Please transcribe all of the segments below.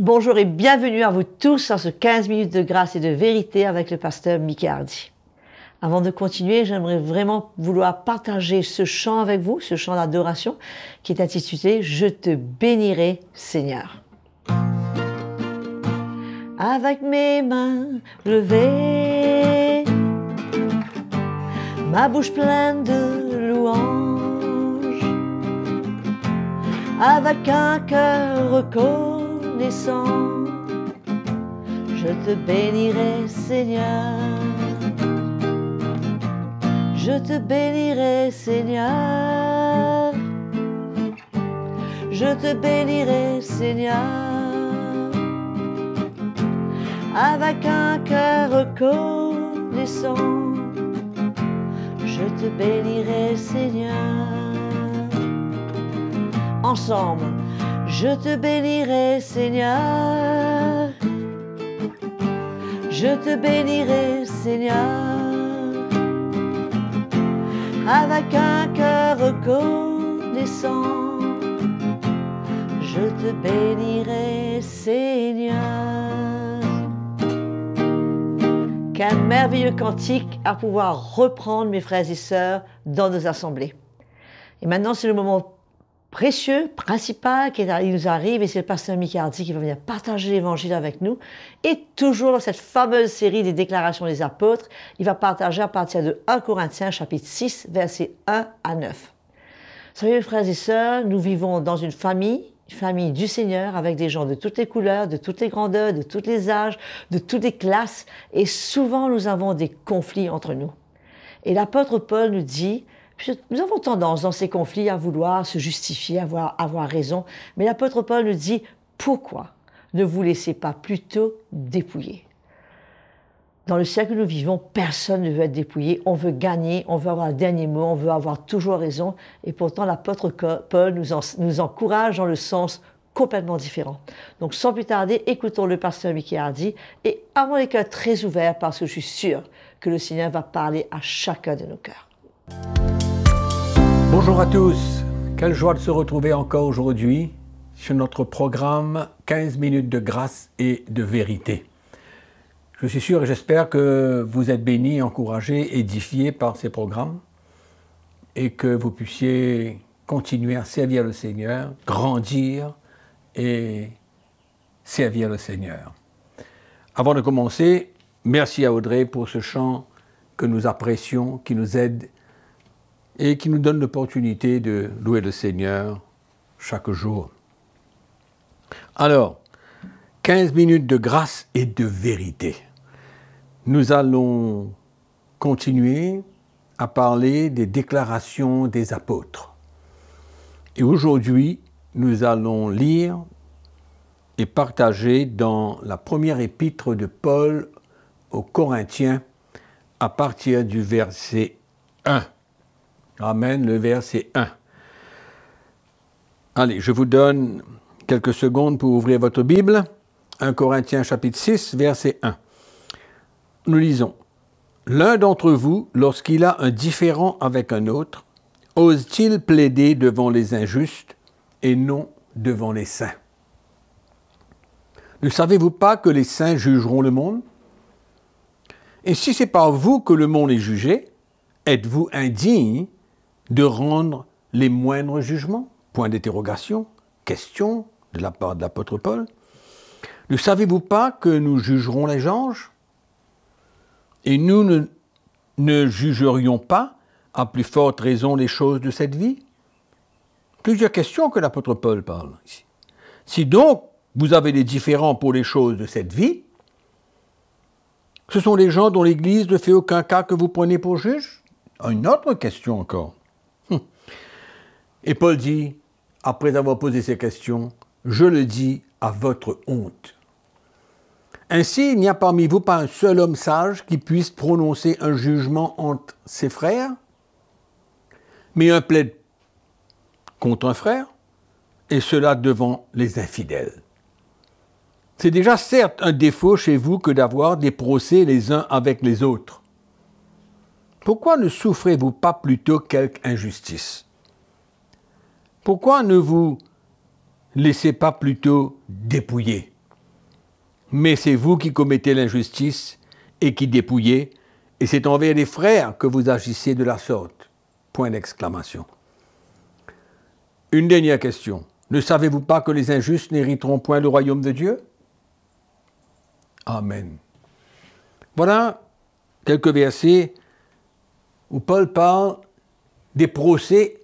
Bonjour et bienvenue à vous tous dans ce 15 minutes de grâce et de vérité avec le pasteur Mickey Hardy. Avant de continuer, j'aimerais vraiment vouloir partager ce chant avec vous, ce chant d'adoration qui est intitulé « Je te bénirai Seigneur ». Avec mes mains levées, ma bouche pleine de louanges, avec un cœur reconnaissant, je te bénirai Seigneur. Je te bénirai Seigneur. Je te bénirai Seigneur. Avec un cœur reconnaissant, je te bénirai Seigneur. Ensemble, je te bénirai Seigneur. Je te bénirai Seigneur. Avec un cœur reconnaissant, je te bénirai Seigneur. Quel merveilleux cantique à pouvoir reprendre, mes frères et sœurs, dans nos assemblées. Et maintenant, c'est le moment précieux, principal, qui nous arrive, et c'est le pasteur Mickey Hardy qui va venir partager l'évangile avec nous. Et toujours dans cette fameuse série des déclarations des apôtres, il va partager à partir de 1 Corinthiens chapitre 6, versets 1 à 9. Vous savez, mes frères et sœurs, nous vivons dans une famille du Seigneur, avec des gens de toutes les couleurs, de toutes les grandeurs, de tous les âges, de toutes les classes, et souvent nous avons des conflits entre nous. Et l'apôtre Paul nous dit, nous avons tendance dans ces conflits à vouloir se justifier, avoir raison, mais l'apôtre Paul nous dit, pourquoi ne vous laissez pas plutôt dépouiller? Dans le siècle où nous vivons, personne ne veut être dépouillé, on veut gagner, on veut avoir le dernier mot, on veut avoir toujours raison, et pourtant l'apôtre Paul nous encourage dans le sens complètement différent. Donc sans plus tarder, écoutons le pasteur Mickey Hardy, et avons les cœurs très ouverts parce que je suis sûr que le Seigneur va parler à chacun de nos cœurs. Bonjour à tous, quelle joie de se retrouver encore aujourd'hui sur notre programme 15 minutes de grâce et de vérité. Je suis sûr et j'espère que vous êtes bénis, encouragés, édifiés par ces programmes et que vous puissiez continuer à servir le Seigneur, grandir et servir le Seigneur. Avant de commencer, merci à Audrey pour ce chant que nous apprécions, qui nous aide et qui nous donne l'opportunité de louer le Seigneur chaque jour. Alors, 15 minutes de grâce et de vérité. Nous allons continuer à parler des déclarations des apôtres. Et aujourd'hui, nous allons lire et partager dans la première épître de Paul aux Corinthiens à partir du verset 1. Amen, le verset 1. Allez, je vous donne quelques secondes pour ouvrir votre Bible. 1 Corinthiens chapitre 6, verset 1. Nous lisons. « L'un d'entre vous, lorsqu'il a un différend avec un autre, ose-t-il plaider devant les injustes et non devant les saints? Ne savez-vous pas que les saints jugeront le monde? Et si c'est par vous que le monde est jugé, êtes-vous indigne de rendre les moindres jugements? » Point d'interrogation, question de la part de l'apôtre Paul. « Ne savez-vous pas que nous jugerons les anges? Et nous ne jugerions pas, à plus forte raison, les choses de cette vie? » Plusieurs questions que l'apôtre Paul parle ici. Si donc vous avez des différends pour les choses de cette vie, ce sont les gens dont l'Église ne fait aucun cas que vous prenez pour juge? Une autre question encore. Et Paul dit, après avoir posé ces questions, « Je le dis à votre honte. » Ainsi, il n'y a parmi vous pas un seul homme sage qui puisse prononcer un jugement entre ses frères, mais un plaide contre un frère, et cela devant les infidèles. C'est déjà certes un défaut chez vous que d'avoir des procès les uns avec les autres. Pourquoi ne souffrez-vous pas plutôt quelque injustice? Pourquoi ne vous laissez pas plutôt dépouiller? mais c'est vous qui commettez l'injustice et qui dépouillez, et c'est envers les frères que vous agissez de la sorte. Point d'exclamation. Une dernière question. Ne savez-vous pas que les injustes n'hériteront point le royaume de Dieu? Amen. Voilà quelques versets où Paul parle des procès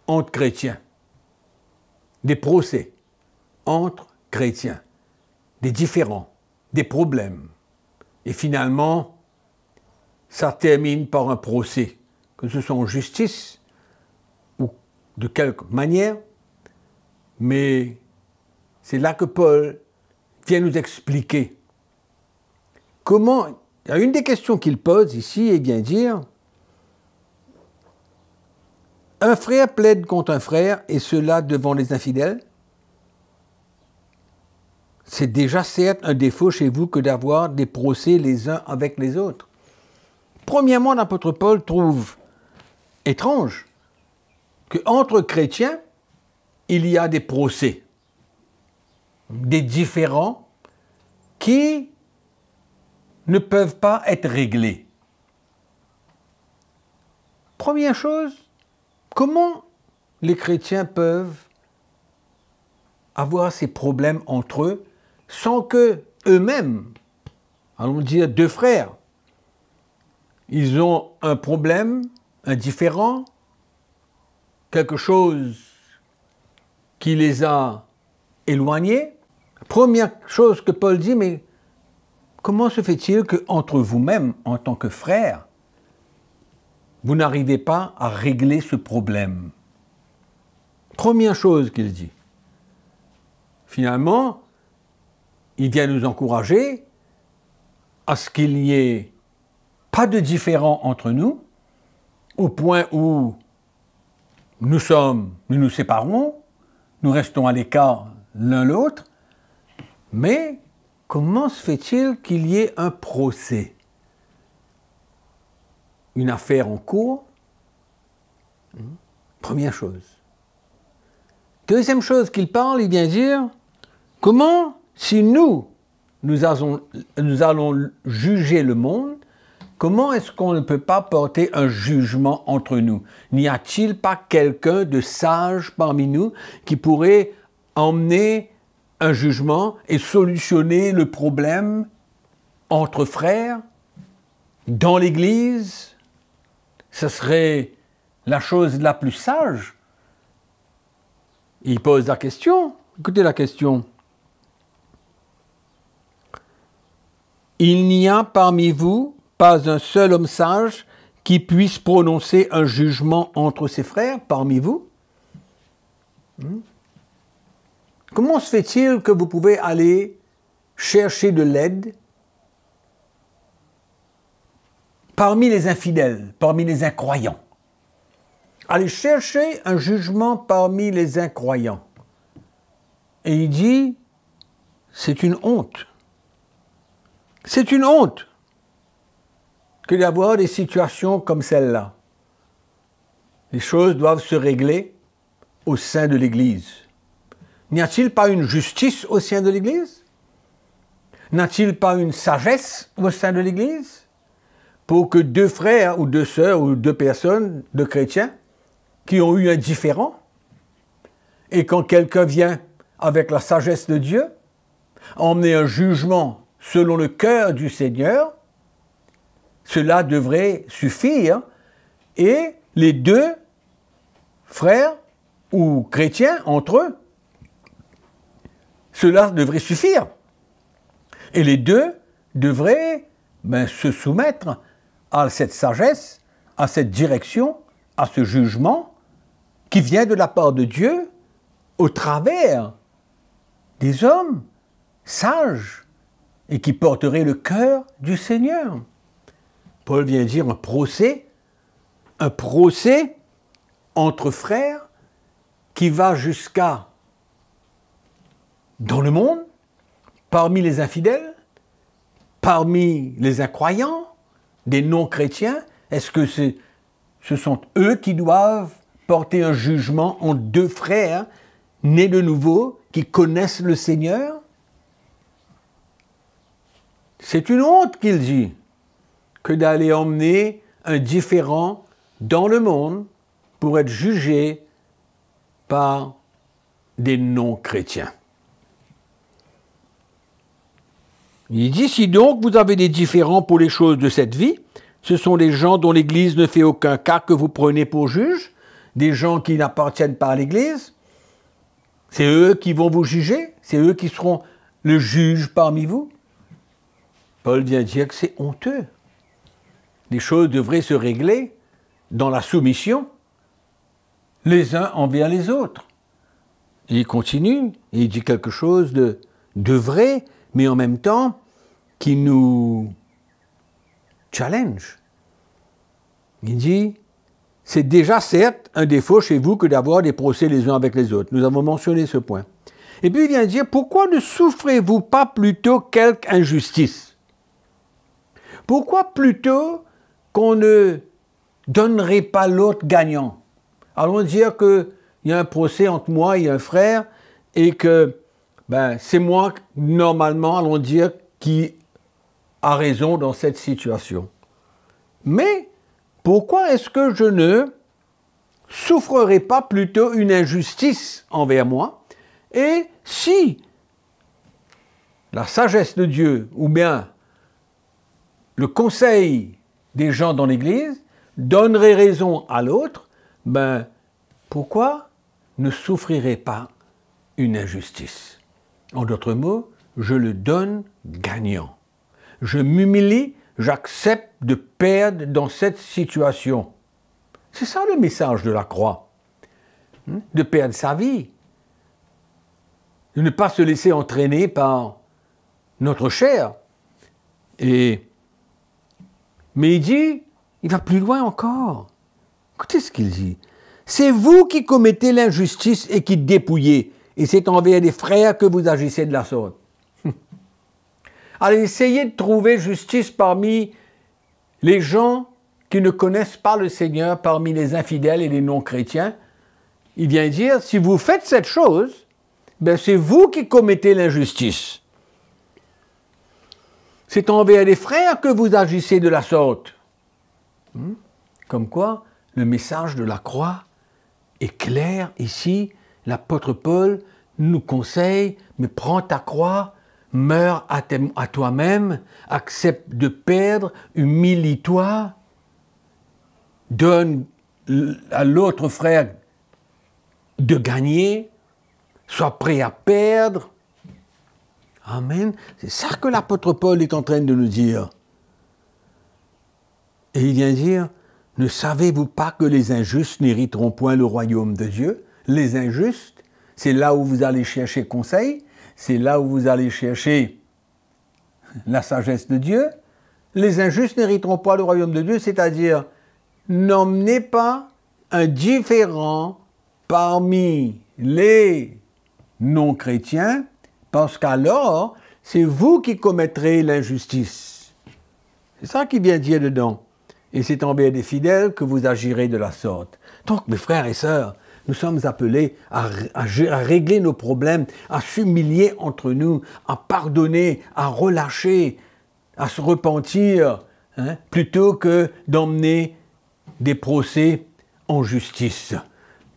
entre chrétiens. Des procès entre chrétiens. Des différends, des problèmes. Et finalement, ça termine par un procès, que ce soit en justice ou de quelque manière. Mais c'est là que Paul vient nous expliquer comment. Il y a une des questions qu'il pose ici est bien dire: un frère plaide contre un frère, et cela devant les infidèles. C'est déjà certes un défaut chez vous que d'avoir des procès les uns avec les autres. Premièrement, l'apôtre Paul trouve étrange qu'entre chrétiens, il y a des procès, des différends qui ne peuvent pas être réglés. Première chose, comment les chrétiens peuvent avoir ces problèmes entre eux sans que eux-mêmes, allons dire deux frères, ils ont un problème, un différend, quelque chose qui les a éloignés. Première chose que Paul dit, mais comment se fait-il qu'entre vous-mêmes, en tant que frères, vous n'arrivez pas à régler ce problème? Première chose qu'il dit. Finalement, il vient nous encourager à ce qu'il n'y ait pas de différend entre nous, au point où nous nous séparons, nous restons à l'écart l'un l'autre, mais comment se fait-il qu'il y ait un procès? Une affaire en cours? Première chose. Deuxième chose qu'il parle, il vient dire, comment, si nous allons juger le monde, comment est-ce qu'on ne peut pas porter un jugement entre nous? N'y a-t-il pas quelqu'un de sage parmi nous qui pourrait emmener un jugement et solutionner le problème entre frères, dans l'Église? Ce serait la chose la plus sage. Il pose la question. Écoutez la question. Il n'y a parmi vous pas un seul homme sage qui puisse prononcer un jugement entre ses frères parmi vous? Comment se fait-il que vous pouvez aller chercher de l'aide parmi les infidèles, parmi les incroyants? Aller chercher un jugement parmi les incroyants. Et il dit, c'est une honte. C'est une honte que d'avoir des situations comme celle-là. Les choses doivent se régler au sein de l'Église. N'y a-t-il pas une justice au sein de l'Église? N'a-t-il pas une sagesse au sein de l'Église pour que deux frères ou deux sœurs ou deux personnes, deux chrétiens, qui ont eu un différend, et quand quelqu'un vient avec la sagesse de Dieu, emmener un jugement selon le cœur du Seigneur, cela devrait suffire, et les deux frères ou chrétiens entre eux, cela devrait suffire. Et les deux devraient se soumettre à cette sagesse, à cette direction, à ce jugement qui vient de la part de Dieu au travers des hommes sages et qui porteraient le cœur du Seigneur. Paul vient dire un procès entre frères qui va jusqu'à dans le monde, parmi les infidèles, parmi les incroyants, des non-chrétiens. Est-ce que ce sont eux qui doivent porter un jugement entre deux frères nés de nouveau, qui connaissent le Seigneur? c'est une honte qu'il dit que d'aller emmener un différent dans le monde pour être jugé par des non-chrétiens. Il dit, si donc vous avez des différends pour les choses de cette vie, ce sont des gens dont l'Église ne fait aucun cas que vous prenez pour juges, des gens qui n'appartiennent pas à l'Église, c'est eux qui vont vous juger, c'est eux qui seront le juge parmi vous. Paul vient dire que c'est honteux. Les choses devraient se régler dans la soumission, les uns envers les autres. Et il continue, et il dit quelque chose de vrai, mais en même temps qui nous challenge. Il dit, c'est déjà certes un défaut chez vous que d'avoir des procès les uns avec les autres. Nous avons mentionné ce point. Et puis il vient dire, pourquoi ne souffrez-vous pas plutôt quelque injustice? Pourquoi plutôt qu'on ne donnerait pas l'autre gagnant? Allons dire qu'il y a un procès entre moi et un frère et que c'est moi, normalement, allons dire, qui a raison dans cette situation. Mais pourquoi est-ce que je ne souffrerai pas plutôt une injustice envers moi? Et si la sagesse de Dieu, ou bien le conseil des gens dans l'Église, donnerait raison à l'autre, pourquoi ne souffrirait pas une injustice? En d'autres mots, je le donne gagnant. Je m'humilie, j'accepte de perdre dans cette situation. C'est ça le message de la croix. De perdre sa vie. De ne pas se laisser entraîner par notre chair. Mais il dit, il va plus loin encore. Écoutez ce qu'il dit. C'est vous qui commettez l'injustice et qui dépouillez. Et c'est envers des frères que vous agissez de la sorte. Alors essayez de trouver justice parmi les gens qui ne connaissent pas le Seigneur, parmi les infidèles et les non-chrétiens. Il vient dire, si vous faites cette chose, c'est vous qui commettez l'injustice. C'est envers les frères que vous agissez de la sorte. Comme quoi, le message de la croix est clair ici. L'apôtre Paul nous conseille, mais prends ta croix, meurs à toi-même, accepte de perdre, humilie-toi, donne à l'autre frère de gagner, sois prêt à perdre. Amen. C'est ça que l'apôtre Paul est en train de nous dire. Et il vient dire, ne savez-vous pas que les injustes n'hériteront point le royaume de Dieu? Les injustes, c'est là où vous allez chercher conseil, c'est là où vous allez chercher la sagesse de Dieu. Les injustes n'hériteront pas le royaume de Dieu, c'est-à-dire, n'emmenez pas un différent parmi les non-chrétiens, parce qu'alors, c'est vous qui commettrez l'injustice. C'est ça qu'il vient dire dedans. Et c'est envers des fidèles que vous agirez de la sorte. Donc, mes frères et sœurs, nous sommes appelés à régler nos problèmes, à s'humilier entre nous, à pardonner, à relâcher, à se repentir, plutôt que d'emmener des procès en justice.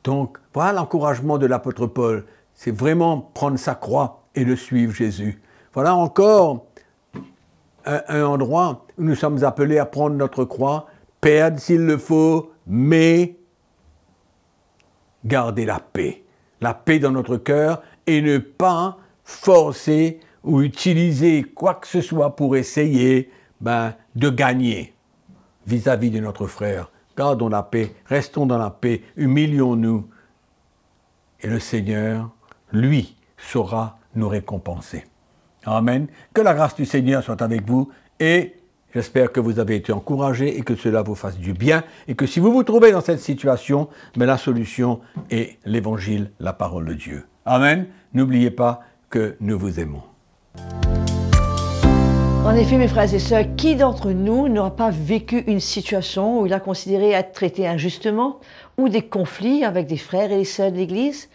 Donc, voilà l'encouragement de l'apôtre Paul. C'est vraiment prendre sa croix et le suivre Jésus. Voilà encore un endroit où nous sommes appelés à prendre notre croix, perdre s'il le faut, mais garder la paix dans notre cœur et ne pas forcer ou utiliser quoi que ce soit pour essayer de gagner vis-à-vis de notre frère. Gardons la paix, restons dans la paix, humilions-nous et le Seigneur, lui, saura nous récompenser. Amen. Que la grâce du Seigneur soit avec vous et j'espère que vous avez été encouragés et que cela vous fasse du bien et que si vous vous trouvez dans cette situation, la solution est l'Évangile, la parole de Dieu. Amen. N'oubliez pas que nous vous aimons. En effet, mes frères et sœurs, qui d'entre nous n'aura pas vécu une situation où il a considéré être traité injustement ou des conflits avec des frères et des sœurs de l'Église?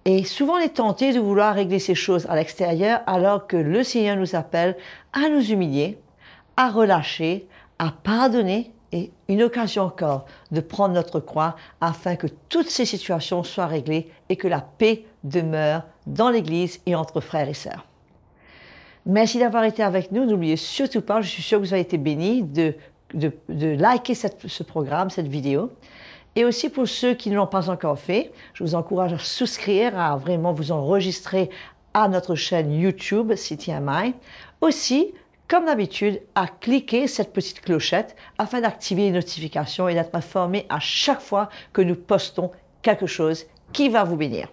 Et souvent on est tenté de vouloir régler ces choses à l'extérieur alors que le Seigneur nous appelle à nous humilier, à relâcher, à pardonner et une occasion encore de prendre notre croix afin que toutes ces situations soient réglées et que la paix demeure dans l'Église et entre frères et sœurs. Merci d'avoir été avec nous. N'oubliez surtout pas, je suis sûre que vous avez été bénis, de liker ce programme, cette vidéo. Et aussi pour ceux qui ne l'ont pas encore fait, je vous encourage à souscrire, à vraiment vous enregistrer à notre chaîne YouTube CTMI. Aussi, comme d'habitude, à cliquer cette petite clochette afin d'activer les notifications et d'être informé à chaque fois que nous postons quelque chose qui va vous bénir.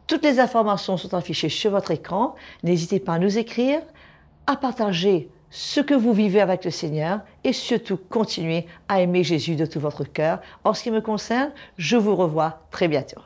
Toutes les informations sont affichées sur votre écran. N'hésitez pas à nous écrire, à partager ce que vous vivez avec le Seigneur et surtout continuez à aimer Jésus de tout votre cœur. En ce qui me concerne, je vous revois très bientôt.